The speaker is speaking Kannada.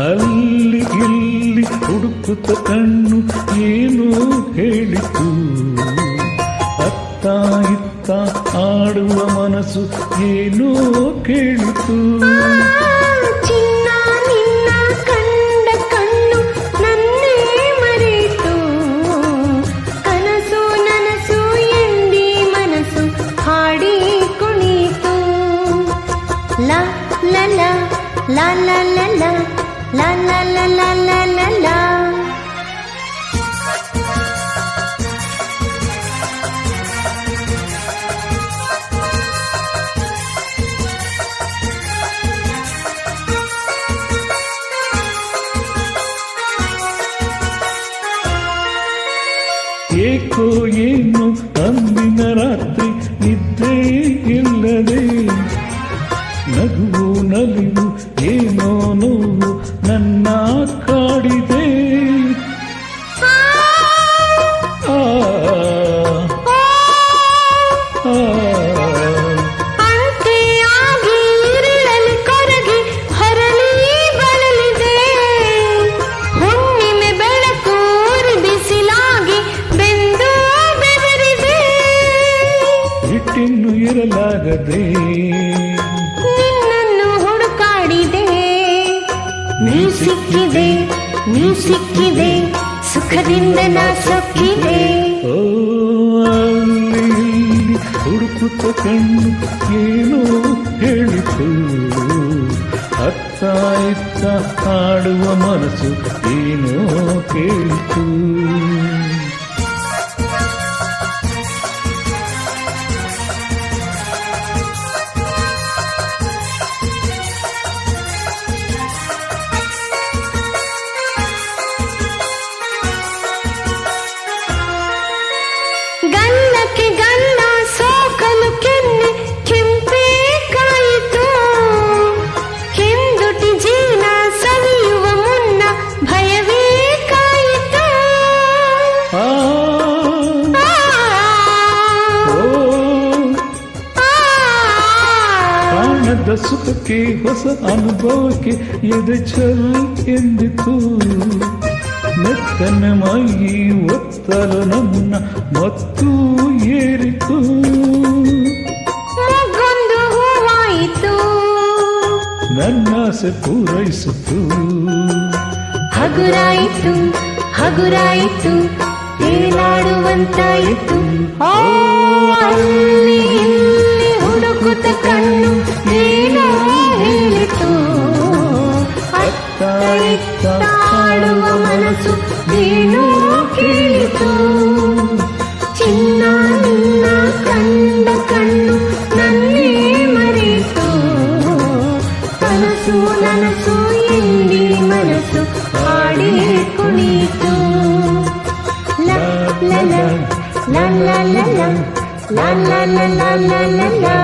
ಅಲ್ಲಿ ಇಲ್ಲಿ ಹುಡುಕುತ್ತ ಕಣ್ಣು ಏನೋ ಹೇಳಿತು, ಅತ್ತ ಇತ್ತ ಆಡುವ ಮನಸ್ಸು ಏನೋ ಕೇಳಿತು. ಚಿನ್ನ ನಿನ್ನ ಕಂಡ ಕಣ್ಣು ನನ್ನೇ ಮರೆತು, ಕನಸು ನನಸು ಎಂದಿ ಮನಸ್ಸು ಹಾಡಿ ಕುಣಿತು. ಲಾ ಲಾ ಲಾ ಲಾ ಲಾ ಲಾ ಲಾ ಲಾ ಲಾ ಲಾ ಲಾ ಲಾ ಲಾ ಲಾ. ಏಕೋ ಏನು ಅಂದಿನ ರಾತ್ರಿ ನಿದ್ದೆ ಇಲ್ಲದೆ, ನಗುವು ನಲಿವು ಏನೋ ನೋವು ನನ್ನ ಕಾಡಿದೆ. ಅಂತೆಯಾಗಿ ಇರಳಲಿ ಕರಗಿ ಹೊರಳಿ ಬಳಲಿದೆ, ಹುಣ್ಣಿಮೆ ಬೆಳಕು ಬಿಸಿಲಾಗಿ ಬೆಂದು ಬೆವರಿದೆ. ಇಟ್ಟಿನ್ನು ಇರಲಾಗದೆ ನಿನ್ನನ್ನು ಹುಡುಕಾಡಿದೆ, ನೀ ಸಿಕ್ಕಿದೆ ನೀ ಸಿಕ್ಕಿದೆ, ಸುಖದಿಂದ ನಾ ಸೊಕ್ಕಿದೆ. ಓ ಅಲ್ಲಿ ಇಲ್ಲಿ ಹುಡುಕುತ್ತ ಕಣ್ಣು ಏನೋ ಹೇಳಿತು, ಅತ್ತ ಇತ್ತ ಆಡುವ ಮನಸ್ಸು ಏನೋ ಕೇಳಿತು. ಗಲ್ಲಕ್ಕೆ ಗಲ್ಲ ಸೋಕಲು ಕೆನ್ನೆ ಕೆಂಪೇ ಕಾಯಿತು, ಕೆಂದುಟಿ ಜೀನ ಸವಿಯುವ ಮುನ್ನ ಭಯವೇ ಕಾಯಿತು. ಪ್ರಾಣದ ಸುಖಕ್ಕೆ ಹೊಸ ಅನುಭವಕ್ಕೆ ಎದೆ ಛಲ್ ಎಂದಿತು, ಮೆತ್ತನ ಮೈ ಒತ್ತಲು ನನ್ನ ಮತ್ತು ಏರಿತು. ಮೊಗ್ಗೊಂದು ಹೂವಾಯಿತು, ನನ್ನ ಆಸೆ ಪೂರೈಸಿತು. ಹಗುರಾಯಿತು ಹಗುರಾಯಿತು ತೇಲಾಡುವಂತಾಯಿತು. ಅಲ್ಲಿ ಇಲ್ಲಿ ಹುಡುಕುತ್ತ ಕಣ್ಣು ಏನೋ ಹೇಳಿತು, ಅತ್ತ ಇತ್ತ ಆಡುವ ಮನಸ್ಸು ಏನೋ ಕೇಳಿತು. ಚಿನ್ನ ನಿನ್ನ ಕಂಡ ಕಣ್ಣು ನನ್ನೇ ಮರೆತು, ಕನಸು ನನಸು ಎಂದಿ ಮನಸ್ಸು ಹಾಡಿ ಕುಣಿತು. ಲಾ ಲಾ ಲಾ ಲಾ ಲಾ ಲಾ ಲಾ ಲಾ ಲಾ ಲಾ ಲಾ ಲಾ ಲಾ.